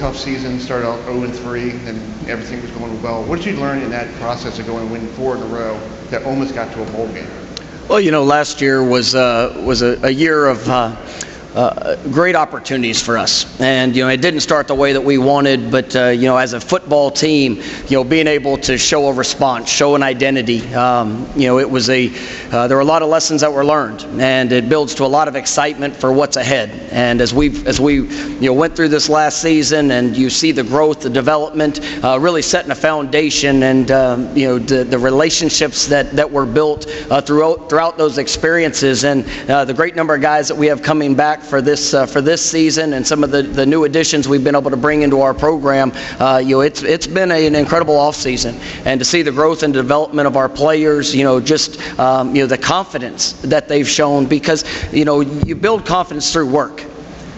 tough season, started out 0-3, and everything was going well. What did you learn in that process of going win 4 in a row that almost got to a bowl game? Well, last year was a year of great opportunities for us, and it didn't start the way that we wanted, but as a football team, being able to show a response, show an identity, it was there were a lot of lessons that were learned, and it builds to a lot of excitement for what's ahead. And as we went through this last season, and you see the growth, the development, really setting a foundation, and the relationships that were built throughout those experiences, and the great number of guys that we have coming back for this season, and some of the new additions we've been able to bring into our program. It's been an incredible off season, and to see the growth and development of our players, the confidence that they've shown, because you build confidence through work.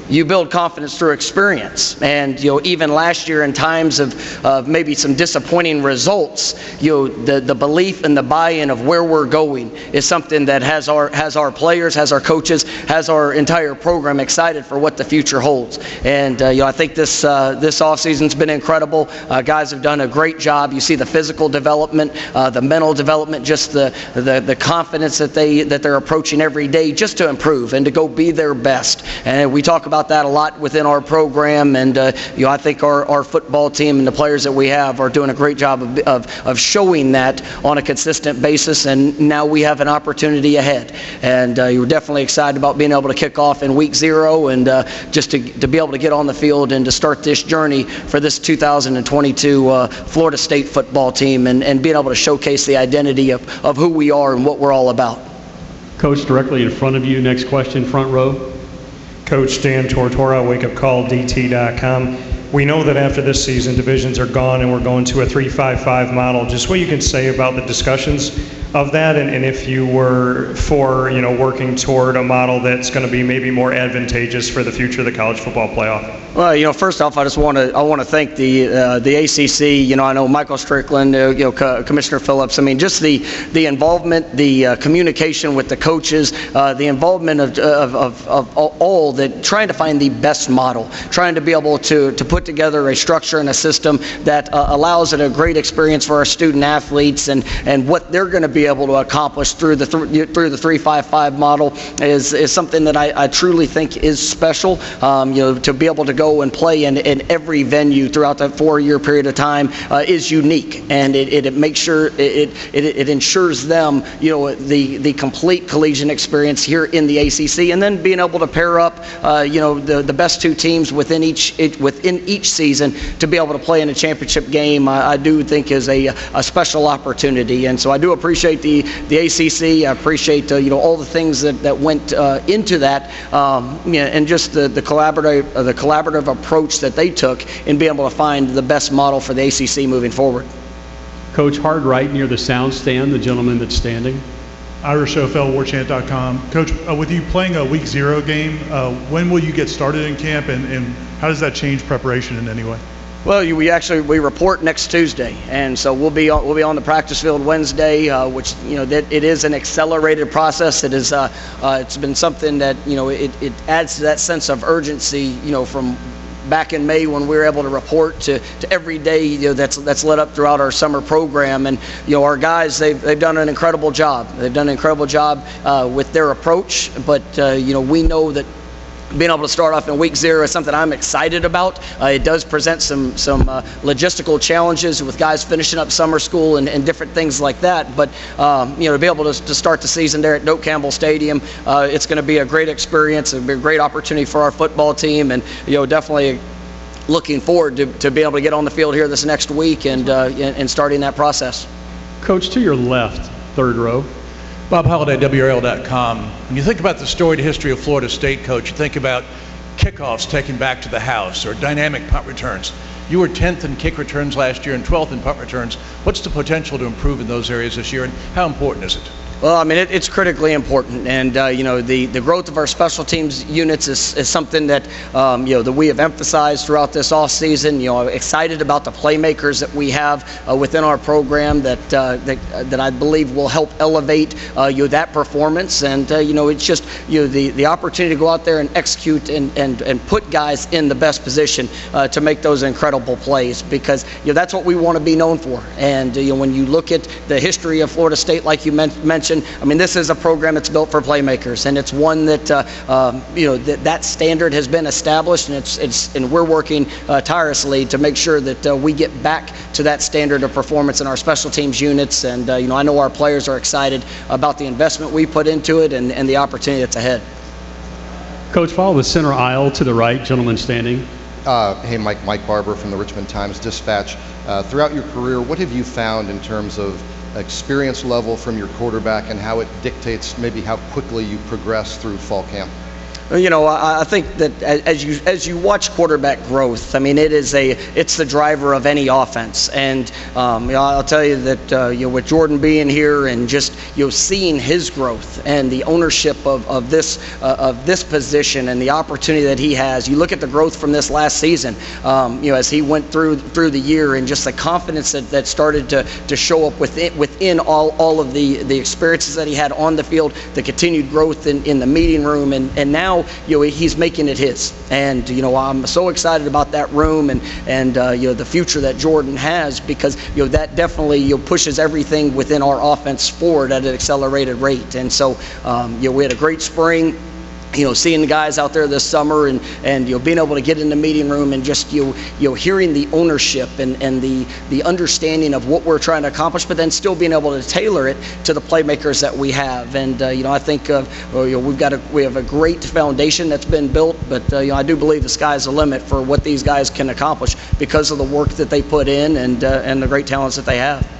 You build confidence through experience, and even last year in times of maybe some disappointing results, the belief and the buy-in of where we're going is something that has our players, has our coaches, has our entire program excited for what the future holds. And I think this offseason's been incredible. Guys have done a great job. You see the physical development, the mental development, just the confidence that they're approaching every day just to improve and to go be their best. And we talk about that a lot within our program, and I think our football team and the players that we have are doing a great job of showing that on a consistent basis, and now we have an opportunity ahead. And we're definitely excited about being able to kick off in week 0, and just to be able to get on the field and to start this journey for this 2022 Florida State football team, and being able to showcase the identity of who we are and what we're all about. Coach, directly in front of you, next question, front row. Coach Dan Tortora, wakeupcalldt.com. We know that after this season, divisions are gone and we're going to a 3-5-5 model. Just what you can say about the discussions of that, and if you were for working toward a model that's going to be maybe more advantageous for the future of the college football playoff. Well, first off, I want to thank the ACC. I know Michael Strickland, Commissioner Phillips. I mean, just the involvement, the communication with the coaches, the involvement of all that, trying to find the best model, trying to be able to put together a structure and a system that allows it a great experience for our student athletes, and what they're going to be able to accomplish through the 3-5-5 model is something that I truly think is special. To be able to go and play in every venue throughout that 4-year period of time is unique, and it makes sure it ensures them the complete collegiate experience here in the ACC, and then being able to pair up the best 2 teams within each season to be able to play in a championship game. I do think is a special opportunity, and so I do appreciate the ACC. I appreciate all the things that went into that, and just the collaborative approach that they took in being able to find the best model for the ACC moving forward. Coach, hard right near the sound stand, the gentleman that's standing. Irish OFL, Warchant.com. Coach, with you playing a week 0 game, when will you get started in camp, and how does that change preparation in any way? Well, we report next Tuesday, and so we'll be on the practice field Wednesday, which it is an accelerated process. It is it's been something that it adds to that sense of urgency from back in May when we were able to report to every day that's led up throughout our summer program. And our guys, they've done an incredible job. They've done an incredible job with their approach, but we know that being able to start off in week 0 is something I'm excited about. It does present some logistical challenges with guys finishing up summer school and different things like that. But to be able to start the season there at Doak Campbell Stadium, it's going to be a great experience. It'll be a great opportunity for our football team, and definitely looking forward to being able to get on the field here this next week and starting that process. Coach, to your left, third row. Bob Holliday, WRL.com. When you think about the storied history of Florida State, Coach, you think about kickoffs taken back to the house or dynamic punt returns. You were 10th in kick returns last year and 12th in punt returns. What's the potential to improve in those areas this year, and how important is it? Well, I mean, it's critically important, and the growth of our special teams units is something that that we have emphasized throughout this off season. Excited about the playmakers that we have within our program that I believe will help elevate that performance, and it's just the opportunity to go out there and execute and put guys in the best position to make those incredible plays, because that's what we want to be known for. And when you look at the history of Florida State, like you mentioned, I mean, this is a program that's built for playmakers, and it's one that that standard has been established, and we're working tirelessly to make sure that we get back to that standard of performance in our special teams units. And I know our players are excited about the investment we put into it and the opportunity that's ahead. Coach, follow the center aisle to the right, gentleman standing. Hey, Mike Barber from the Richmond Times-Dispatch. Throughout your career, what have you found in terms of experience level from your quarterback and how it dictates maybe how quickly you progress through fall camp? I think that as you watch quarterback growth, I mean, it's the driver of any offense. And I'll tell you that with Jordan being here and just seeing his growth and the ownership of this position and the opportunity that he has. You look at the growth from this last season, as he went through the year, and just the confidence that started to show up within all of the experiences that he had on the field, the continued growth in the meeting room, and now he's making it his. And I'm so excited about that room and the future that Jordan has, because that definitely pushes everything within our offense forward at an accelerated rate. And so we had a great spring. Seeing the guys out there this summer and being able to get in the meeting room and just hearing the ownership and the understanding of what we're trying to accomplish, but then still being able to tailor it to the playmakers that we have. And I think we have a great foundation that's been built, but I do believe the sky's the limit for what these guys can accomplish because of the work that they put in and the great talents that they have.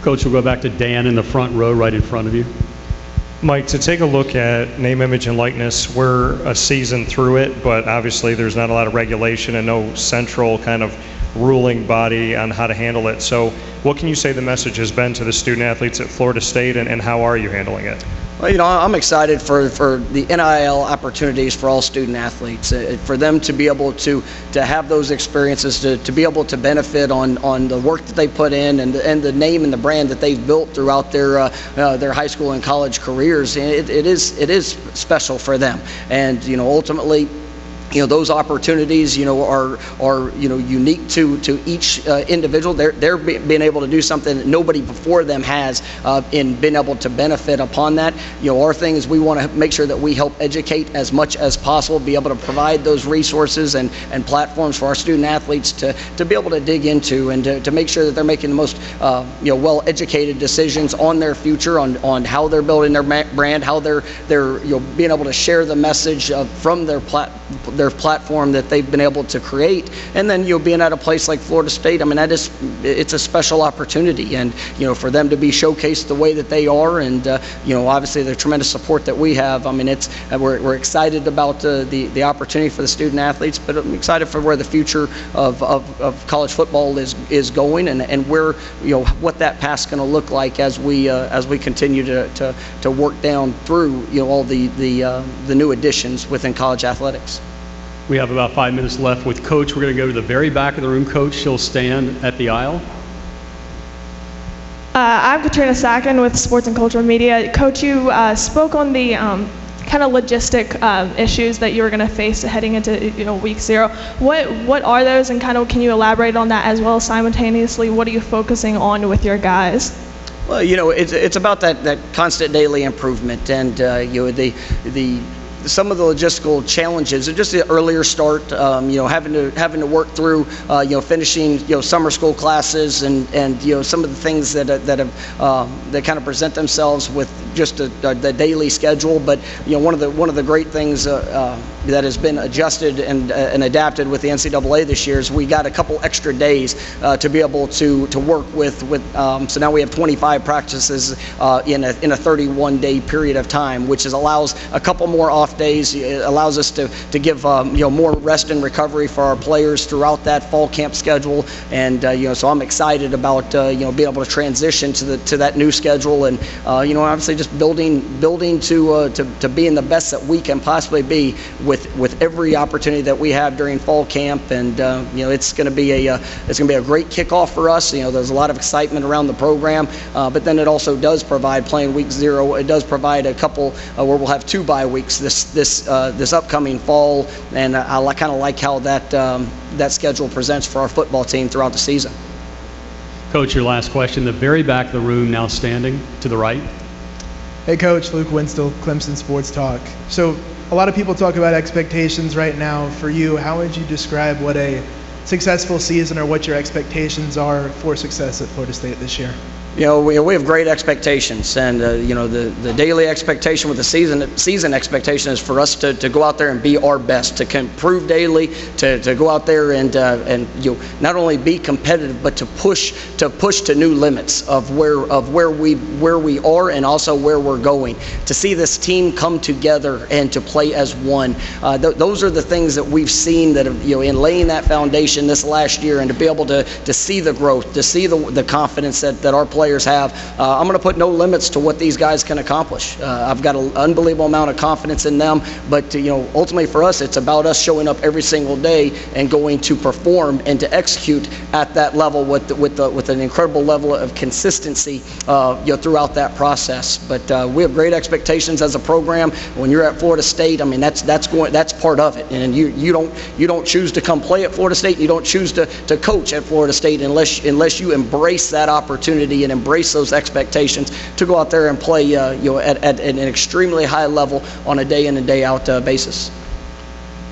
Coach, we'll go back to Dan in the front row right in front of you. Mike, to take a look at name, image, and likeness, we're a season through it, but obviously there's not a lot of regulation and no central kind of ruling body on how to handle it. So what can you say the message has been to the student athletes at Florida State, and how are you handling it? Well, I'm excited for the NIL opportunities for all student athletes, for them to be able to have those experiences, to be able to benefit on the work that they put in and the name and the brand that they've built throughout their high school and college careers. It is special for them, and ultimately, those opportunities, are unique to each individual. They're being able to do something that nobody before them has in being able to benefit upon that. Our thing is we want to make sure that we help educate as much as possible, be able to provide those resources and platforms for our student athletes to be able to dig into and to make sure that they're making the most well-educated decisions on their future, on how they're building their brand, how they're being able to share the message from their platform that they've been able to create. And then being at a place like Florida State, I mean, it's a special opportunity, and for them to be showcased the way that they are, and obviously the tremendous support that we have. I mean, we're excited about the opportunity for the student athletes, but I'm excited for where the future of college football is going, and where what that path's going to look like as we continue to work down through all the new additions within college athletics. We have about 5 minutes left with Coach. We're going to go to the very back of the room. Coach, she'll stand at the aisle. I'm Katrina Sacken with Sports and Cultural Media. Coach, you spoke on the kind of logistic issues that you were going to face heading into week 0. What are those, and kind of can you elaborate on that as well? Simultaneously, what are you focusing on with your guys? Well, it's about that constant daily improvement, and some of the logistical challenges are just the earlier start, having to work through, finishing, summer school classes and some of the things that kind of present themselves with just the daily schedule. But one of the great things that has been adjusted and adapted with the NCAA this year is we got a couple extra days to be able to work with. So now we have 25 practices in a 31-day period of time, which allows a couple more off days. It allows us to give more rest and recovery for our players throughout that fall camp schedule. And so I'm excited about being able to transition to that new schedule, and obviously just building to being the best that we can possibly be with every opportunity that we have during fall camp. And it's going to be a great kickoff for us. There's a lot of excitement around the program, but then it also does provide, playing week 0, it does provide a couple where we'll have 2 bye weeks this upcoming fall, and I kind of like how that schedule presents for our football team throughout the season. Coach, your last question. The very back of the room now standing to the right. Hey Coach, Luke Winstall, Clemson Sports Talk. So a lot of people talk about expectations right now. For you, how would you describe what a successful season or what your expectations are for success at Florida State this year? We have great expectations, and the daily expectation with the season expectation is for us to go out there and be our best, to improve daily, to go out there and not only be competitive, but to push to new limits of where we are and also where we're going. To see this team come together and to play as one. Those are the things that we've seen that have, in laying that foundation this last year, and to be able to see the growth, to see the confidence that our players have. I'm going to put no limits to what these guys can accomplish. I've got an unbelievable amount of confidence in them, but ultimately for us, it's about us showing up every single day and going to perform and to execute at that level with an incredible level of consistency throughout that process. But we have great expectations as a program. When you're at Florida State, I mean that's part of it, and you don't choose to come play at Florida State. You don't choose to coach at Florida State unless you embrace that opportunity and embrace those expectations to go out there and play at an extremely high level on a day in and day out basis.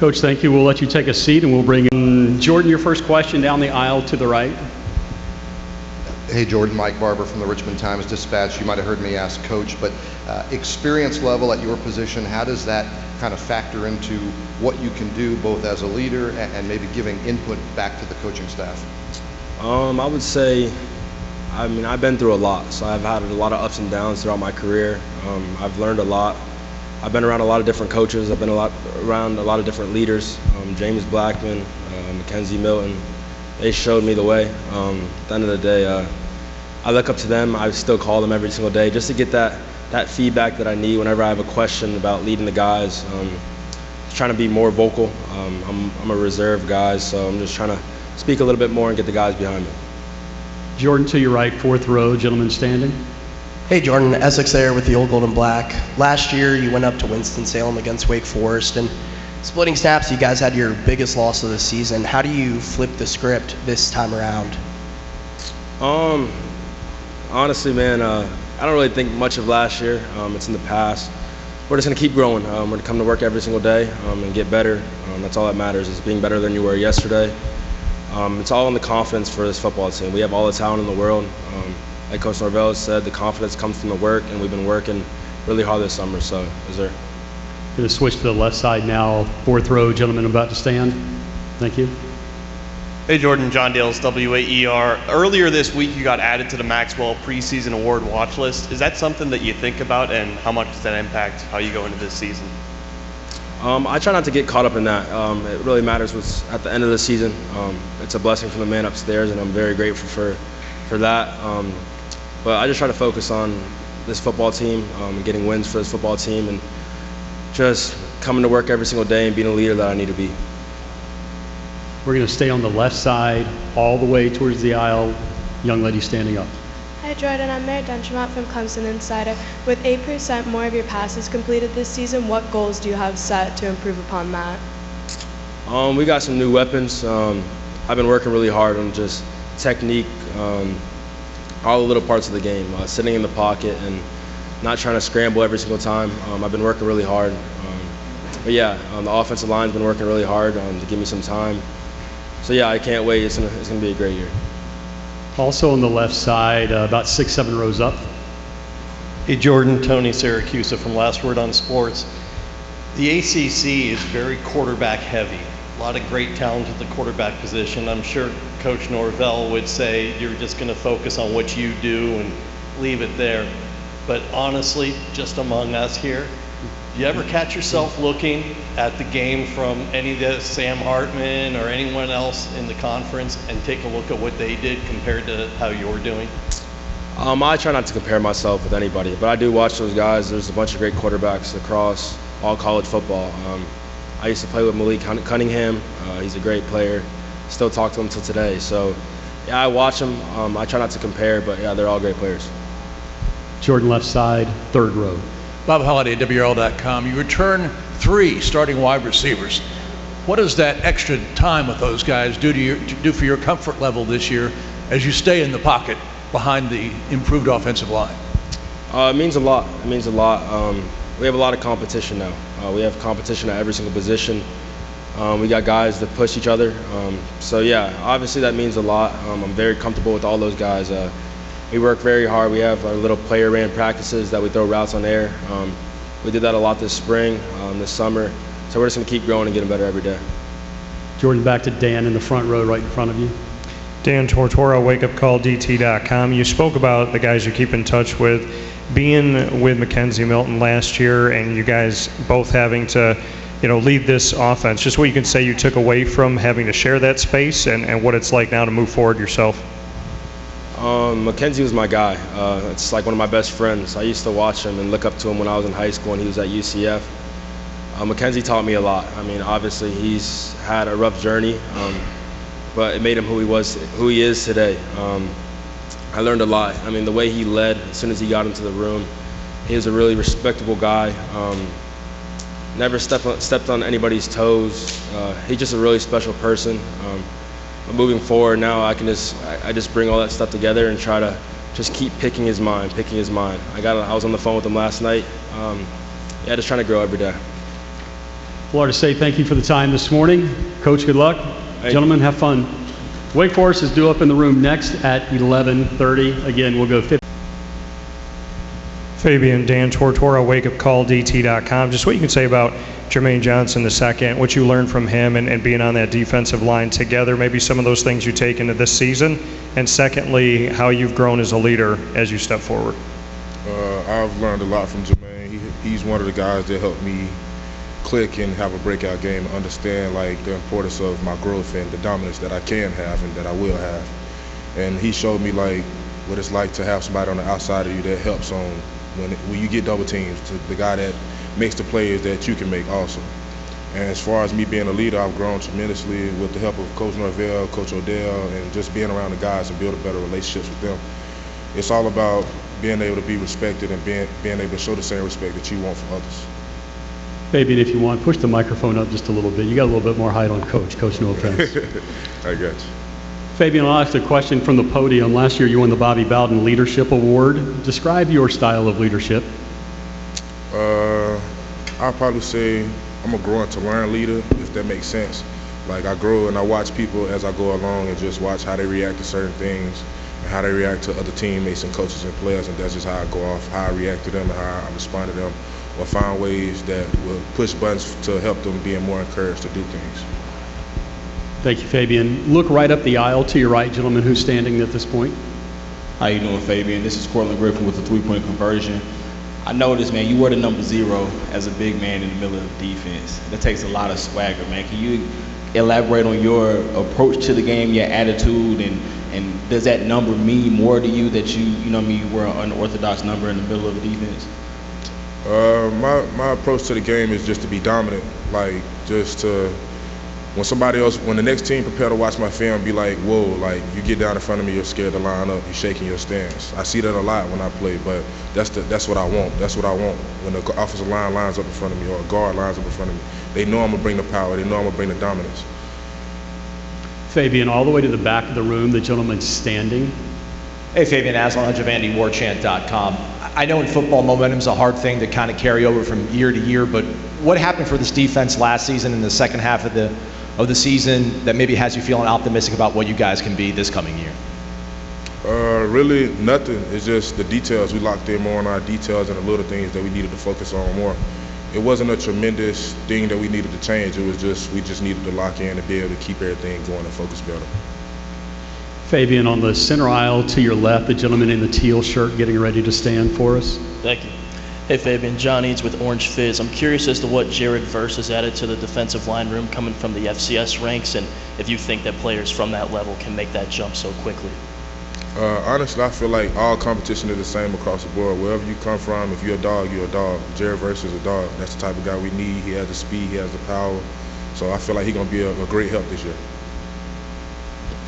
Coach, thank you. We'll let you take a seat, and we'll bring in Jordan, your first question down the aisle to the right. Hey Jordan, Mike Barber from the Richmond Times-Dispatch. You might have heard me ask Coach, but experience level at your position, how does that kind of factor into what you can do both as a leader and maybe giving input back to the coaching staff? I would say, I've been through a lot, so I've had a lot of ups and downs throughout my career. I've learned a lot. I've been around a lot of different coaches. I've been around a lot of different leaders. James Blackman, Mackenzie Milton, they showed me the way. At the end of the day, I look up to them. I still call them every single day just to get that feedback that I need whenever I have a question about leading the guys. Trying to be more vocal. I'm a reserved guy, so I'm just trying to speak a little bit more and get the guys behind me. Jordan, to your right, 4th row, gentleman standing. Hey Jordan, Essex there with the Old Gold and Black. Last year you went up to Winston-Salem against Wake Forest, and splitting snaps, you guys had your biggest loss of the season. How do you flip the script this time around? Honestly, man, I don't really think much of last year. It's in the past. We're just going to keep growing. We're going to come to work every single day and get better. That's all that matters, is being better than you were yesterday. It's all in the confidence for this football team. We have all the talent in the world. Like Coach Norvell said, the confidence comes from the work, and we've been working really hard this summer. So, going to switch to the left side now. 4th row, gentleman about to stand. Thank you. Hey Jordan, John Dales, WAER. Earlier this week, you got added to the Maxwell preseason award watch list. Is that something that you think about, and how much does that impact how you go into this season? I try not to get caught up in that. It really matters what's at the end of the season. It's a blessing from the man upstairs, and I'm very grateful for that. But I just try to focus on this football team, getting wins for this football team, and just coming to work every single day and being a leader that I need to be. We're going to stay on the left side all the way towards the aisle. Young lady standing up. Hi Jordan, I'm Mary Dunchamat from Clemson Insider. With 8% more of your passes completed this season, what goals do you have set to improve upon that? We got some new weapons. I've been working really hard on just technique, all the little parts of the game, sitting in the pocket and not trying to scramble every single time. I've been working really hard. But yeah, the offensive line's been working really hard to give me some time. So yeah, I can't wait. It's gonna be a great year. Also on the left side, about 6-7 rows up. Hey Jordan, Tony Siracusa from Last Word on Sports. The ACC is very quarterback heavy. A lot of great talent at the quarterback position. I'm sure Coach Norvell would say you're just going to focus on what you do and leave it there. But honestly, just among us here, do you ever catch yourself looking at the game from any of the Sam Hartman or anyone else in the conference and take a look at what they did compared to how you're doing? I try not to compare myself with anybody, but I do watch those guys. There's a bunch of great quarterbacks across all college football. I used to play with Malik Cunningham. He's a great player. Still talk to him till today. So, yeah, I watch them. I try not to compare, but yeah, they're all great players. Jordan, left side, third row. Bob Holliday, WRL.com. You return 3 starting wide receivers. What does that extra time with those guys do for your comfort level this year as you stay in the pocket behind the improved offensive line? It means a lot. It means a lot. We have a lot of competition now. We have competition at every single position. We got guys that push each other. So yeah, obviously that means a lot. I'm very comfortable with all those guys. We work very hard. We have our little player ran practices that we throw routes on air. We did that a lot this spring, this summer. So we're just gonna keep growing and getting better every day. Jordan, back to Dan in the front row right in front of you. Dan Tortora, wakeupcalldt.com. You spoke about the guys you keep in touch with, being with Mackenzie Milton last year, and you guys both having to, lead this offense. Just what you can say you took away from having to share that space, and what it's like now to move forward yourself. Mackenzie was my guy. It's like one of my best friends. I used to watch him and look up to him when I was in high school and he was at UCF. Mackenzie taught me a lot. I mean, obviously he's had a rough journey, but it made him who he is today. I learned a lot. I mean, the way he led as soon as he got into the room, he was a really respectable guy. Never stepped on anybody's toes. He's just a really special person. Moving forward now, I just bring all that stuff together and try to just keep picking his mind. I was on the phone with him last night. Yeah, just trying to grow every day. Florida State, thank you for the time this morning. Coach, good luck. Gentlemen, have fun. Wake Forest is due up in the room next at 11:30. Again, we'll go 50. Fabien, Dan Tortora, wakeupcalldt.com. Just what you can say about Jermaine Johnson II, what you learned from him and being on that defensive line together, maybe some of those things you take into this season, and secondly, how you've grown as a leader as you step forward. I've learned a lot from Jermaine. He's one of the guys that helped me click and have a breakout game, understand like the importance of my growth and the dominance that I can have and that I will have. And he showed me like what it's like to have somebody on the outside of you that helps on when you get double teams, to the guy that makes the plays that you can make also. And as far as me being a leader, I've grown tremendously with the help of Coach Norvell, Coach Odell, and just being around the guys and building better relationships with them. It's all about being able to be respected and being able to show the same respect that you want from others. Fabien, if you want, push the microphone up just a little bit. You got a little bit more height on Coach. Coach, no offense. I got you. Fabien, I'll ask a question from the podium. Last year you won the Bobby Bowden Leadership Award. Describe your style of leadership. I'll probably say I'm a grow to learn leader, if that makes sense. Like I grow and I watch people as I go along and just watch how they react to certain things and how they react to other teammates and coaches and players, and that's just how I go off, how I react to them and how I respond to them, or find ways that will push buttons to help them being more encouraged to do things. Thank you, Fabien. Look right up the aisle to your right, gentleman who's standing at this point. How you doing, Fabien? This is Cortland Griffin with the three-point conversion. I noticed, man, you were the number 0 as a big man in the middle of the defense. That takes a lot of swagger, man. Can you elaborate on your approach to the game, your attitude, and does that number mean more to you that you were an unorthodox number in the middle of the defense? My approach to the game is just to be dominant, like just to, when the next team prepare to watch my film, be like, whoa, like you get down in front of me, you're scared to line up, you're shaking your stance. I see that a lot when I play, but that's what I want. That's what I want. When the offensive line lines up in front of me or a guard lines up in front of me, they know I'm gonna bring the power, they know I'm gonna bring the dominance. Fabien, all the way to the back of the room, the gentleman standing. Hey, Fabien, Aslan Javandi, Warchant.com. I know in football, momentum's a hard thing to kind of carry over from year to year, but what happened for this defense last season in the second half of the season that maybe has you feeling optimistic about what you guys can be this coming year? Really nothing. It's just the details. We locked in more on our details and the little things that we needed to focus on more. it wasn't a tremendous thing that we needed to change. It was just we just needed to lock in and be able to keep everything going and focus better. Fabien, on the center aisle to your left, the gentleman in the teal shirt getting ready to stand for us. Thank you. Hey Fabien, John Eads with Orange Fizz. I'm curious as to what Jared Verse has added to the defensive line room coming from the FCS ranks, and if you think that players from that level can make that jump so quickly. Honestly, I feel like all competition is the same across the board. Wherever you come from, if you're a dog, you're a dog. Jared Verse is a dog. That's the type of guy we need. He has the speed, he has the power. So I feel like he's going to be a great help this year.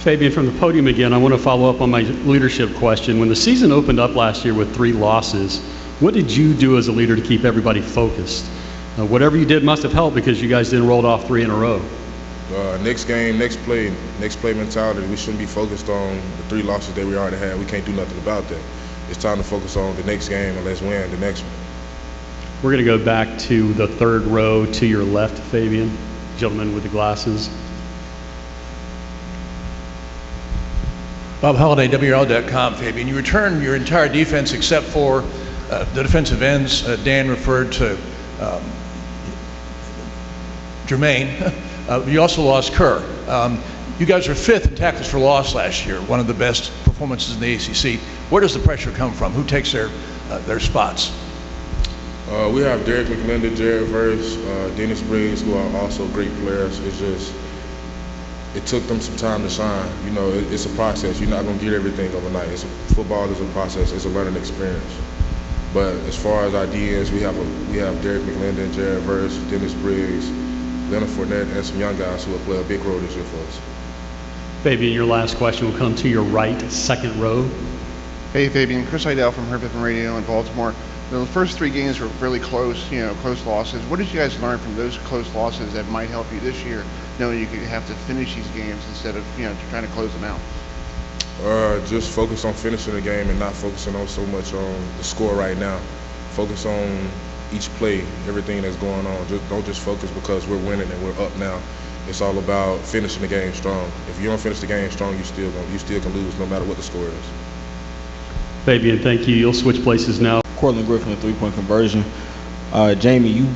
Fabien, from the podium again, I want to follow up on my leadership question. When the season opened up last year with 3 losses, what did you do as a leader to keep everybody focused? Whatever you did must have helped because you guys didn't roll off 3 in a row. Next game, next play mentality. We shouldn't be focused on the 3 losses that we already had. We can't do nothing about that. It's time to focus on the next game and let's win the next one. We're going to go back to the 3rd row to your left, Fabien, gentleman with the glasses. Bob Holliday, WRL.com, Fabien. You returned your entire defense except for the defensive ends. Dan referred to Jermaine. You also lost Kerr. You guys are 5th in tackles for loss last year, one of the best performances in the ACC. Where does the pressure come from? Who takes their spots? We have Derek McLendon, Jared Verse, Dennis Briggs, who are also great players. It's just, it took them some time to shine. You know, it's a process. You're not going to get everything overnight. Football is a process. It's a learning experience. But as far as our DNs, we have Derek McLendon, Jared Verse, Dennis Briggs, Leonard Fournette, and some young guys who will play a big role this year for us. Fabien, your last question will come to your right, 2nd row. Hey Fabien, Chris Idell from Herb FM Radio in Baltimore. The first 3 games were really close, close losses. What did you guys learn from those close losses that might help you this year, knowing you could have to finish these games instead of, trying to close them out? Just focus on finishing the game and not focusing on so much on the score right now. Focus on each play, everything that's going on. Don't just focus because we're winning and we're up now. It's all about finishing the game strong. If you don't finish the game strong, you still can lose no matter what the score is. Fabien, thank you. You'll switch places now. Cortland Griffin with 3-point conversion. Jammie,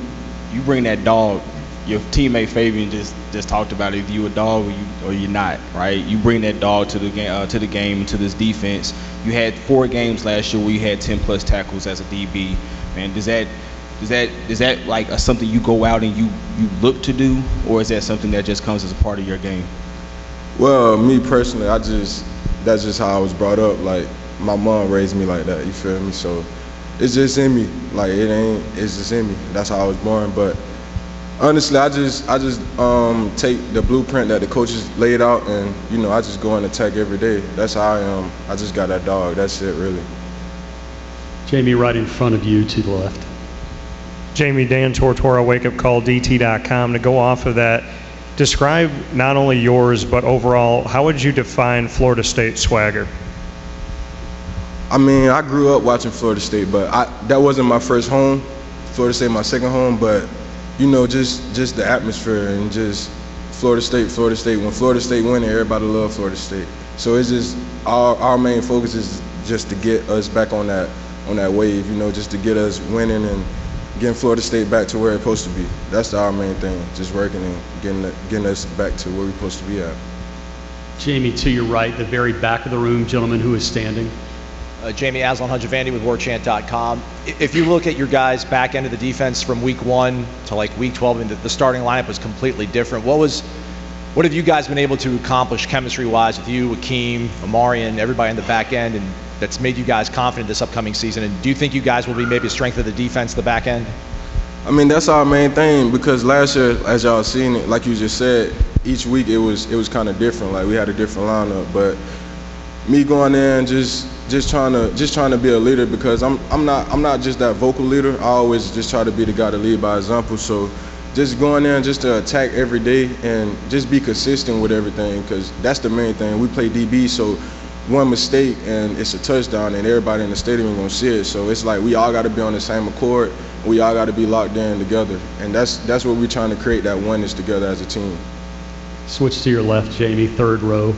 you bring that dog. Your teammate Fabien just talked about it. If you a dog or you're not, right? You bring that dog to the game, to this defense. You had 4 games last year where you had 10+ tackles as a DB. Man, is that like something you go out and you look to do, or is that something that just comes as a part of your game? Well, me personally, that's just how I was brought up. Like, my mom raised me like that, you feel me? So it's just in me. Like, it's just in me. That's how I was born. But honestly, I just take the blueprint that the coaches laid out, and I just go and attack every day. That's how I am. I just got that dog. That's it, really. Jammie, right in front of you to the left. Jammie, Dan Tortora, wakeupcalldt.com. To go off of that, describe not only yours, but overall, how would you define Florida State swagger? I mean, I grew up watching Florida State, but that wasn't my first home. Florida State my second home, but just the atmosphere and just Florida State. When Florida State winning, everybody loves Florida State. So it's just our main focus is just to get us back on that wave, just to get us winning and getting Florida State back to where it's supposed to be. That's our main thing, just working and getting us back to where we're supposed to be at. Jammie, to your right, the very back of the room, gentleman who is standing. Jammie Haslam-Hajavandi with Warchant.com. If you look at your guys' back end of the defense from week 1 to like week 12, and the starting lineup was completely different. What have you guys been able to accomplish chemistry-wise with you, Akeem, Amarian, everybody in the back end, and that's made you guys confident this upcoming season? And do you think you guys will be maybe a strength of the defense, the back end? I mean, that's our main thing, because last year, as y'all seen it, like you just said, each week it was kind of different. Like, we had a different lineup, but me going there and just trying to be a leader, because I'm not just that vocal leader. I always just try to be the guy to lead by example. So just going there and just to attack every day and just be consistent with everything, because that's the main thing. We play DB, so one mistake and it's a touchdown, and everybody in the stadium is gonna see it. So it's like we all got to be on the same accord. We all got to be locked in together, and that's what we're trying to create, that oneness together as a team. Switch to your left, Jammie, 3rd row.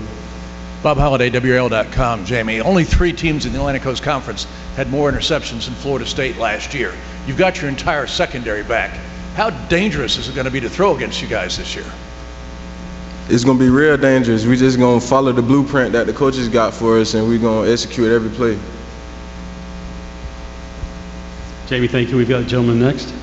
Bob Holliday, WRL.com. Jammie, only 3 teams in the Atlantic Coast Conference had more interceptions than Florida State last year. You've got your entire secondary back. How dangerous is it going to be to throw against you guys this year? It's going to be real dangerous. We just going to follow the blueprint that the coaches got for us, and we're going to execute every play. Jamie, thank you. We've got a gentleman next.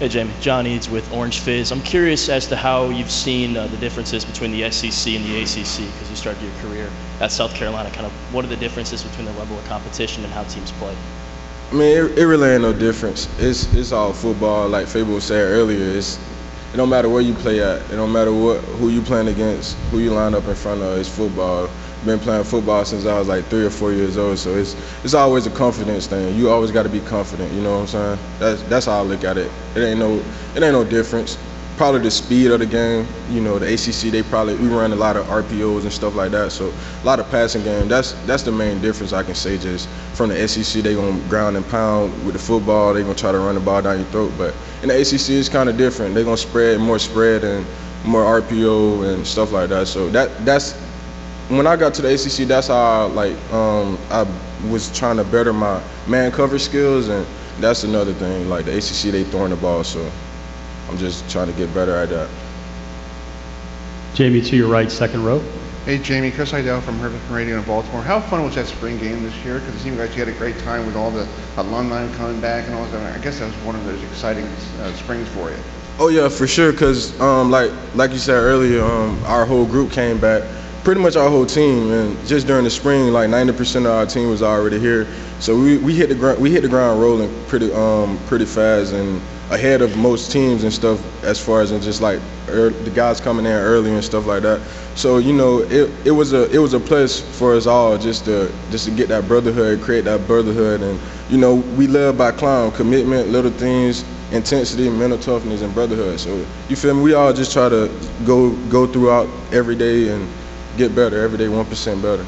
Hey, Jamie. John Eads with Orange Fizz. I'm curious as to how you've seen the differences between the SEC and the ACC, because you started your career at South Carolina. Kind of what are the differences between the level of competition and how teams play? I mean, it really ain't no difference. It's all football. Like Fabien was saying earlier, it don't matter where you play at. It don't matter who you playing against, who you line up in front of. It's football. Been playing football since I was like 3 or 4 years old, so it's always a confidence thing. You always got to be confident. You know what I'm saying? That's how I look at it. It ain't no difference. Probably the speed of the game. You know, the ACC we run a lot of RPOs and stuff like that, so a lot of passing game. That's the main difference I can say. Just from the SEC, they gonna ground and pound with the football. They gonna try to run the ball down your throat, but in the ACC it's kind of different. They gonna spread and more RPO and stuff like that. So that's when I got to the ACC, that's how I was trying to better my man coverage skills, and that's another thing. Like the ACC, they throwing the ball, so I'm just trying to get better at that. Jamie, to your right, second row. Hey, Jamie, Chris Idell from Herbert Radio in Baltimore. How fun was that spring game this year? Because it seemed like you had a great time with all the alumni coming back and all that. I guess that was one of those exciting springs for you. Oh yeah, for sure. Because like you said earlier, our whole group came back. Pretty much our whole team, and just during the spring, like 90% of our team was already here. So we hit the ground rolling pretty fast and ahead of most teams and stuff, as far as just like the guys coming in early and stuff like that. So you know, it was a plus for us all just to get that brotherhood, create that brotherhood, and you know, we live by clown, commitment, little things, intensity, mental toughness, and brotherhood. So you feel me? We all just try to go throughout every day and get better every day, 1% better.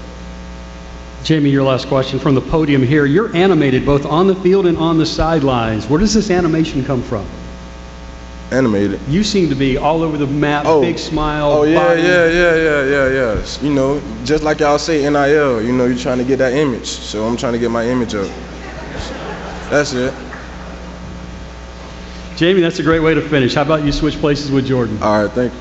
Jamie, your last question from the podium here. You're animated both on the field and on the sidelines. Where does this animation come from? Animated. You seem to be all over the map, big smile. Oh, yeah. body. You know, just like y'all say, NIL, you know, you're trying to get that image. So I'm trying to get my image up. That's it. Jamie, that's a great way to finish. How about you switch places with Jordan? All right, thank you.